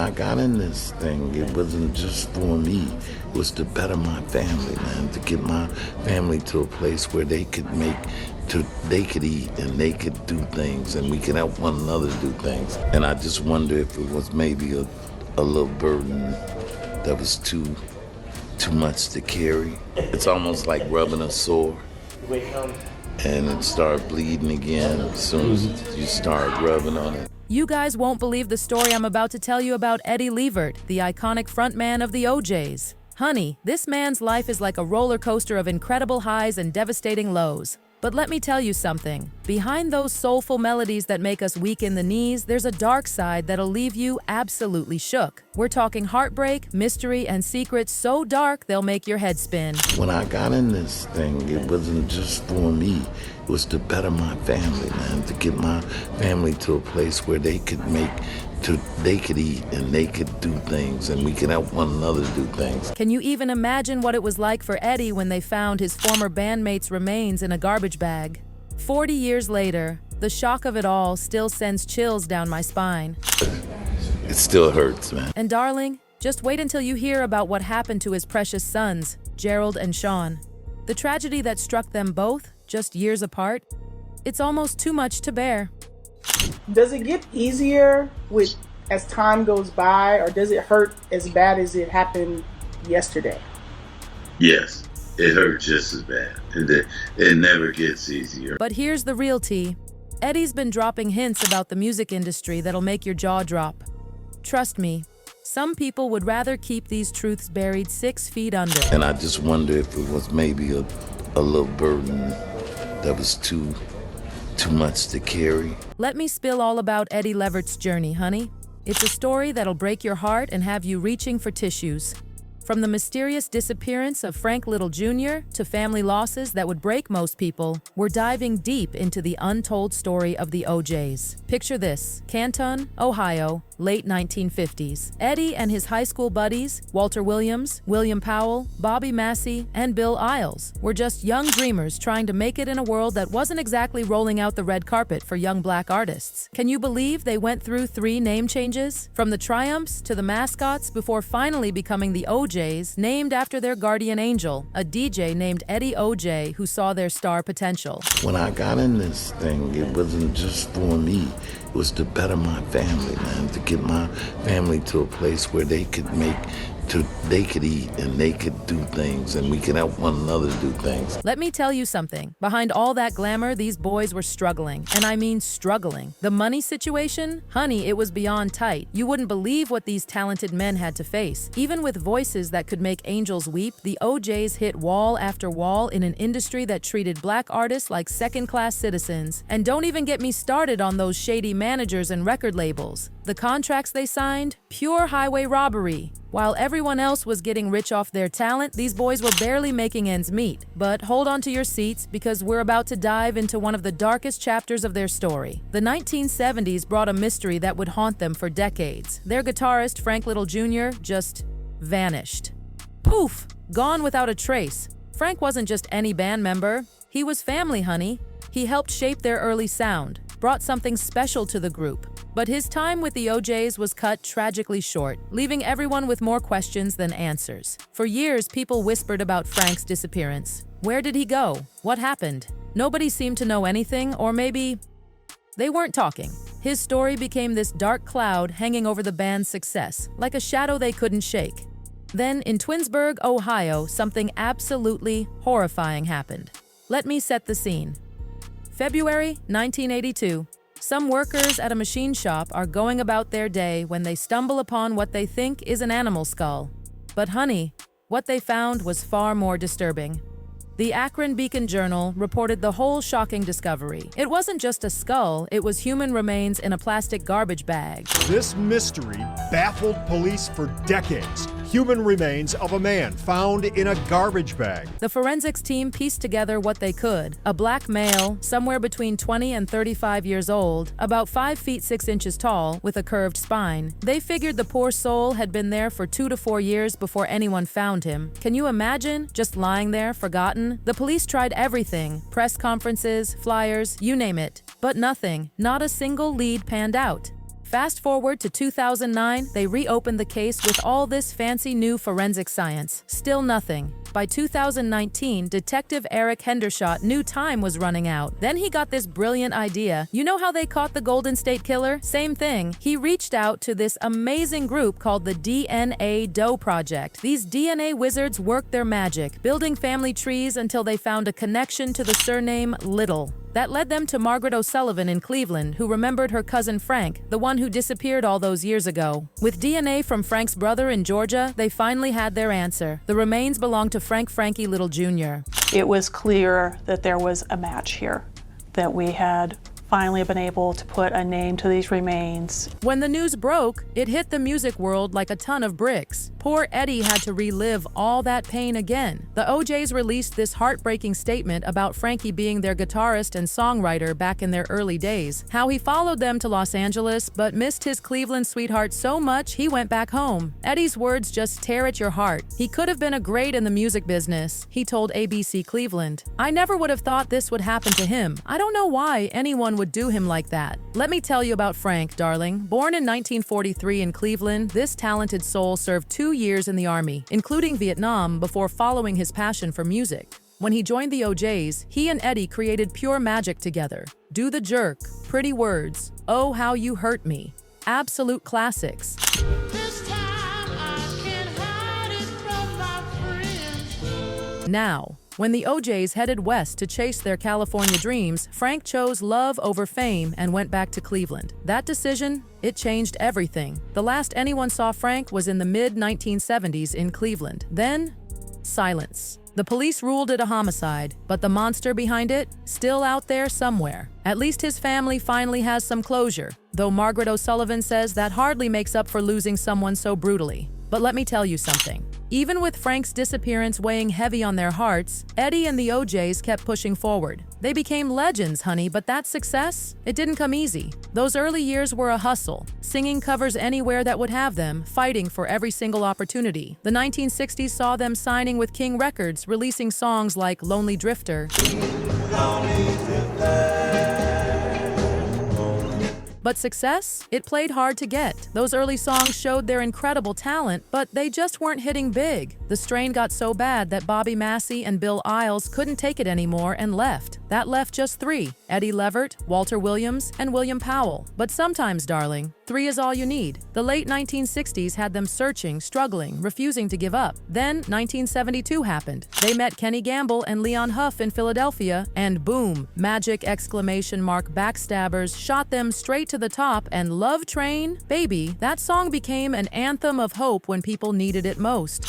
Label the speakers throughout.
Speaker 1: I got in this thing, it wasn't just for me. It was to better my family, man, to get my family to a place where they could they could eat and they could do things and we could help one another do things. And I just wonder if it was maybe a little burden that was too much to carry. It's almost like rubbing a sore and it started bleeding again as soon as you start rubbing on it.
Speaker 2: You guys won't believe the story I'm about to tell you about Eddie Levert, the iconic frontman of the OJs. Honey, this man's life is like a roller coaster of incredible highs and devastating lows. But let me tell you something. Behind those soulful melodies that make us weak in the knees, there's a dark side that'll leave you absolutely shook. We're talking heartbreak, mystery, and secrets so dark they'll make your head spin.
Speaker 1: When I got in this thing, it wasn't just for me. It was to better my family, man, to get my family to a place where they could eat and they could do things and we could help one another do things.
Speaker 2: Can you even imagine what it was like for Eddie when they found his former bandmate's remains in a garbage bag? 40 years later, the shock of it all still sends chills down my spine.
Speaker 1: It still hurts, man.
Speaker 2: And darling, just wait until you hear about what happened to his precious sons, Gerald and Sean. The tragedy that struck them both, just years apart, it's almost too much to bear.
Speaker 3: Does it get easier as time goes by, or does it hurt as bad as it happened yesterday?
Speaker 4: Yes, it hurts just as bad. It never gets easier.
Speaker 2: But here's the real tea. Eddie's been dropping hints about the music industry that'll make your jaw drop. Trust me, some people would rather keep these truths buried 6 feet under.
Speaker 1: And I just wonder if it was maybe a little burden that was too much to carry.
Speaker 2: Let me spill all about Eddie Levert's journey, honey. It's a story that'll break your heart and have you reaching for tissues. From the mysterious disappearance of Frank Little Jr. to family losses that would break most people, we're diving deep into the untold story of the OJs. Picture this: Canton, Ohio, late 1950s. Eddie and his high school buddies, Walter Williams, William Powell, Bobby Massey, and Bill Isles, were just young dreamers trying to make it in a world that wasn't exactly rolling out the red carpet for young black artists. Can you believe they went through 3 name changes? From the Triumphs to the Mascots, before finally becoming the OJs, named after their guardian angel, a DJ named Eddie OJ, who saw their star potential.
Speaker 1: When I got in this thing, it wasn't just for me. It was to better my family, man, to get my family to a place where they could eat and they could do things and we could help one another do things.
Speaker 2: Let me tell you something. Behind all that glamour, these boys were struggling. And I mean struggling. The money situation? Honey, it was beyond tight. You wouldn't believe what these talented men had to face. Even with voices that could make angels weep, the OJs hit wall after wall in an industry that treated black artists like second-class citizens. And don't even get me started on those shady managers and record labels. The contracts they signed? Pure highway robbery. While everyone else was getting rich off their talent, these boys were barely making ends meet. But hold on to your seats, because we're about to dive into one of the darkest chapters of their story. The 1970s brought a mystery that would haunt them for decades. Their guitarist, Frank Little Jr., just vanished. Poof! Gone without a trace. Frank wasn't just any band member. He was family, honey. He helped shape their early sound, brought something special to the group. But his time with the OJs was cut tragically short, leaving everyone with more questions than answers. For years, people whispered about Frank's disappearance. Where did he go? What happened? Nobody seemed to know anything, or maybe they weren't talking. His story became this dark cloud hanging over the band's success, like a shadow they couldn't shake. Then, in Twinsburg, Ohio, something absolutely horrifying happened. Let me set the scene. February 1982. Some workers at a machine shop are going about their day when they stumble upon what they think is an animal skull. But honey, what they found was far more disturbing. The Akron Beacon-Journal reported the whole shocking discovery. It wasn't just a skull, it was human remains in a plastic garbage bag.
Speaker 5: This mystery baffled police for decades. Human remains of a man found in a garbage bag.
Speaker 2: The forensics team pieced together what they could. A black male, somewhere between 20 and 35 years old, about 5 feet 6 inches tall, with a curved spine. They figured the poor soul had been there for 2 to 4 years before anyone found him. Can you imagine? Just lying there, forgotten? The police tried everything. Press conferences, flyers, you name it. But nothing. Not a single lead panned out. Fast forward to 2009, they reopened the case with all this fancy new forensic science. Still nothing. By 2019, Detective Eric Hendershot knew time was running out. Then he got this brilliant idea. You know how they caught the Golden State Killer? Same thing. He reached out to this amazing group called the DNA Doe Project. These DNA wizards worked their magic, building family trees until they found a connection to the surname Little. That led them to Margaret O'Sullivan in Cleveland, who remembered her cousin Frank, the one who disappeared all those years ago. With DNA from Frank's brother in Georgia, they finally had their answer. The remains belonged to Frank Frankie Little Jr.
Speaker 6: It was clear that there was a match here, that we had finally been able to put a name to these remains.
Speaker 2: When the news broke, it hit the music world like a ton of bricks. Poor Eddie had to relive all that pain again. The OJs released this heartbreaking statement about Frankie being their guitarist and songwriter back in their early days, how he followed them to Los Angeles but missed his Cleveland sweetheart so much he went back home. Eddie's words just tear at your heart. He could have been a great in the music business, he told ABC Cleveland. I never would have thought this would happen to him. I don't know why anyone would do him like that. Let me tell you about Frank, darling. Born in 1943 in Cleveland, this talented soul served 2 years in the Army, including Vietnam, before following his passion for music. When he joined the OJs, he and Eddie created pure magic together. Do the Jerk, Pretty Words, Oh How You Hurt Me, absolute classics.
Speaker 7: This time I can't hide it from my friends.
Speaker 2: Now, when the OJs headed west to chase their California dreams, Frank chose love over fame and went back to Cleveland. That decision, it changed everything. The last anyone saw Frank was in the mid-1970s in Cleveland. Then, silence. The police ruled it a homicide, but the monster behind it, still out there somewhere. At least his family finally has some closure, though Margaret O'Sullivan says that hardly makes up for losing someone so brutally. But let me tell you something. Even with Frank's disappearance weighing heavy on their hearts, Eddie and the OJs kept pushing forward. They became legends, honey, but that success, it didn't come easy. Those early years were a hustle, singing covers anywhere that would have them, fighting for every single opportunity. The 1960s saw them signing with King Records, releasing songs like Lonely Drifter. But success? It played hard to get. Those early songs showed their incredible talent, but they just weren't hitting big. The strain got so bad that Bobby Massey and Bill Iles couldn't take it anymore and left. That left just three: Eddie Levert, Walter Williams, and William Powell. But sometimes, darling, three is all you need. The late 1960s had them searching, struggling, refusing to give up. Then 1972 happened. They met Kenny Gamble and Leon Huff in Philadelphia, and boom, magic exclamation mark backstabbers shot them straight to the top, and Love Train, baby, that song became an anthem of hope when people needed it most.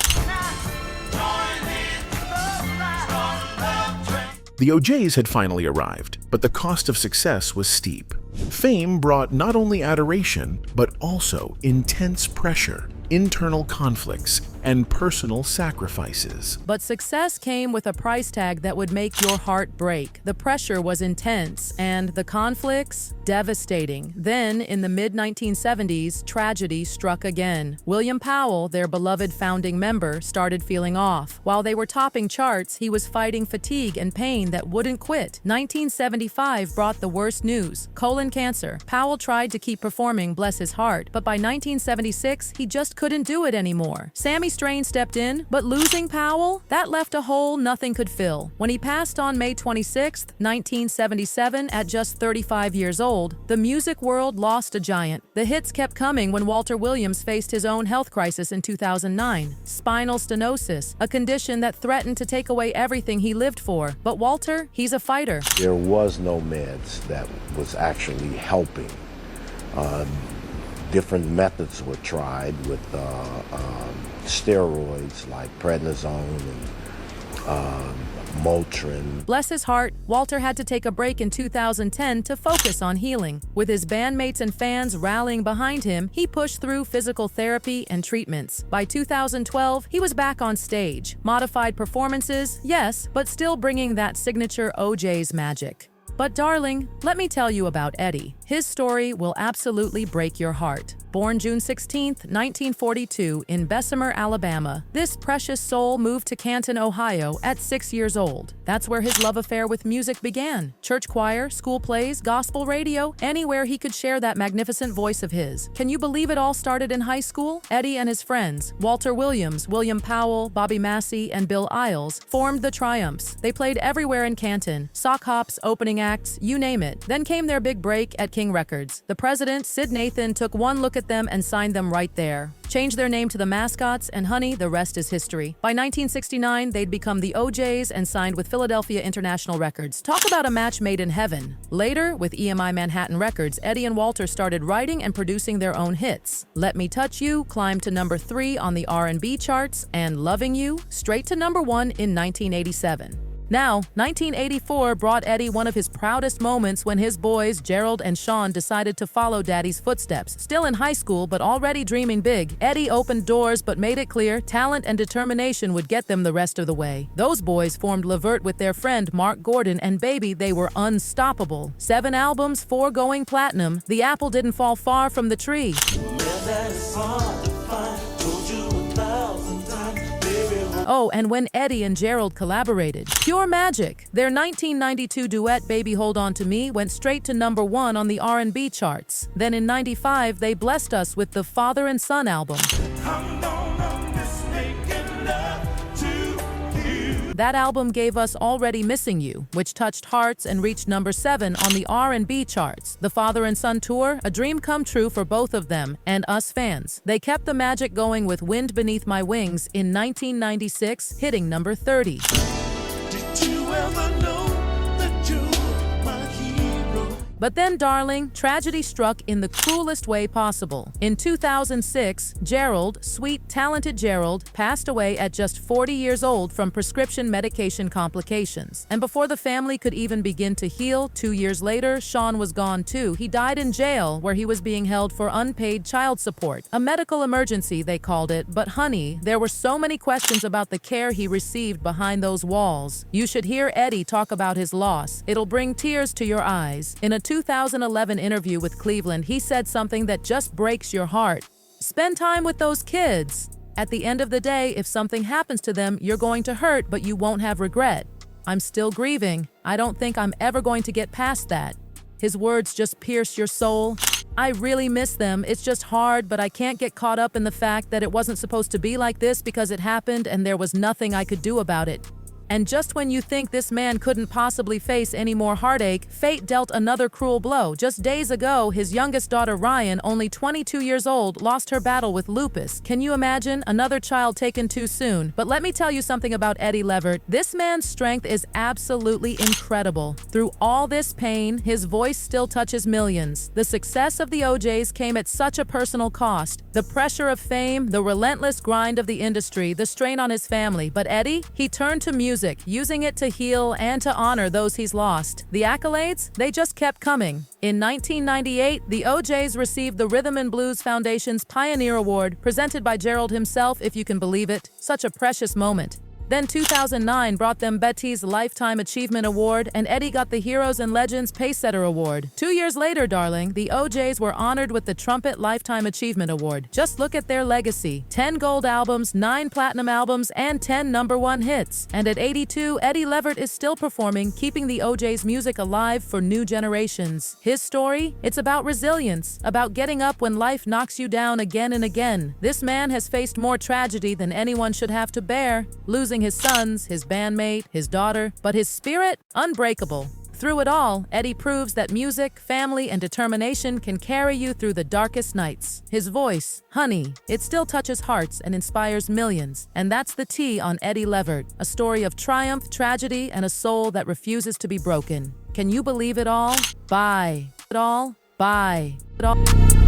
Speaker 8: The OJs had finally arrived, but the cost of success was steep. Fame brought not only adoration, but also intense pressure, internal conflicts, and personal sacrifices.
Speaker 2: But success came with a price tag that would make your heart break. The pressure was intense, and the conflicts, devastating. Then, in the mid-1970s, tragedy struck again. William Powell, their beloved founding member, started feeling off. While they were topping charts, he was fighting fatigue and pain that wouldn't quit. 1975 brought the worst news: colon cancer. Powell tried to keep performing, bless his heart, but by 1976, he just couldn't do it anymore. Sammy Strain stepped in, but losing Powell, that left a hole nothing could fill. When he passed on May 26, 1977, at just 35 years old, the music world lost a giant. The hits kept coming when Walter Williams faced his own health crisis in 2009. Spinal stenosis, a condition that threatened to take away everything he lived for. But Walter, he's a fighter.
Speaker 9: There was no meds that was actually helping. Different methods were tried with steroids like prednisone and Motrin.
Speaker 2: Bless his heart, Walter had to take a break in 2010 to focus on healing. With his bandmates and fans rallying behind him, he pushed through physical therapy and treatments. By 2012, he was back on stage. Modified performances, yes, but still bringing that signature OJ's magic. But darling, let me tell you about Eddie. His story will absolutely break your heart. Born June 16, 1942, in Bessemer, Alabama, this precious soul moved to Canton, Ohio at 6 years old. That's where his love affair with music began. Church choir, school plays, gospel radio, anywhere he could share that magnificent voice of his. Can you believe it all started in high school? Eddie and his friends, Walter Williams, William Powell, Bobby Massey, and Bill Isles, formed the Triumphs. They played everywhere in Canton, sock hops, opening acts, you name it. Then came their big break at King Records. The president, Sid Nathan, took one look at them and signed them right there. Changed their name to the Mascots, and honey, the rest is history. By 1969, they'd become the OJs and signed with Philadelphia International Records. Talk about a match made in heaven. Later, with EMI Manhattan Records, Eddie and Walter started writing and producing their own hits. Let Me Touch You climbed to number 3 on the R&B charts, and Loving You straight to number 1 in 1987. Now, 1984 brought Eddie one of his proudest moments when his boys, Gerald and Sean, decided to follow Daddy's footsteps. Still in high school, but already dreaming big, Eddie opened doors but made it clear talent and determination would get them the rest of the way. Those boys formed Levert with their friend Mark Gordon, and baby, they were unstoppable. 7 albums, 4 going platinum. The apple didn't fall far from the tree. Oh, and when Eddie and Gerald collaborated, pure magic. Their 1992 duet Baby Hold On To Me went straight to number 1 on the R&B charts. Then in 95, they blessed us with the Father and Son album. That album gave us Already Missing You, which touched hearts and reached number 7 on the R&B charts. The Father and Son tour, a dream come true for both of them and us fans. They kept the magic going with Wind Beneath My Wings in 1996, hitting number 30. Did you ever know that you're my hero? But then, darling, tragedy struck in the cruelest way possible. In 2006, Gerald, sweet, talented Gerald, passed away at just 40 years old from prescription medication complications. And before the family could even begin to heal, 2 years later, Sean was gone too. He died in jail, where he was being held for unpaid child support. A medical emergency, they called it. But honey, there were so many questions about the care he received behind those walls. You should hear Eddie talk about his loss. It'll bring tears to your eyes. In a 2011 interview with Cleveland, he said something that just breaks your heart. Spend time with those kids. At the end of the day, if something happens to them, you're going to hurt, but you won't have regret. I'm still grieving. I don't think I'm ever going to get past that. His words just pierce your soul. I really miss them. It's just hard, but I can't get caught up in the fact that it wasn't supposed to be like this because it happened and there was nothing I could do about it. And just when you think this man couldn't possibly face any more heartache, fate dealt another cruel blow. Just days ago, his youngest daughter Ryan, only 22 years old, lost her battle with lupus. Can you imagine? Another child taken too soon. But let me tell you something about Eddie Levert. This man's strength is absolutely incredible. Through all this pain, his voice still touches millions. The success of the OJs came at such a personal cost. The pressure of fame, the relentless grind of the industry, the strain on his family. But Eddie, he turned to music, using it to heal and to honor those he's lost. The accolades, they just kept coming. In 1998, the OJs received the Rhythm and Blues Foundation's Pioneer Award, presented by Gerald himself, if you can believe it. Such a precious moment. Then 2009 brought them Betty's Lifetime Achievement Award, and Eddie got the Heroes and Legends Pacesetter Award. 2 years later, darling, the OJs were honored with the Trumpet Lifetime Achievement Award. Just look at their legacy. 10 gold albums, 9 platinum albums, and 10 #1 hits. And at 82, Eddie Levert is still performing, keeping the OJs' music alive for new generations. His story? It's about resilience, about getting up when life knocks you down again and again. This man has faced more tragedy than anyone should have to bear, losing his sons, his bandmate, his daughter, but his spirit, unbreakable. Through it all, Eddie proves that music, family, and determination can carry you through the darkest nights. His voice, honey, it still touches hearts and inspires millions. And that's the T on Eddie Levert, a story of triumph, tragedy, and a soul that refuses to be broken. Can you believe it all? Bye. It all? Bye. It all.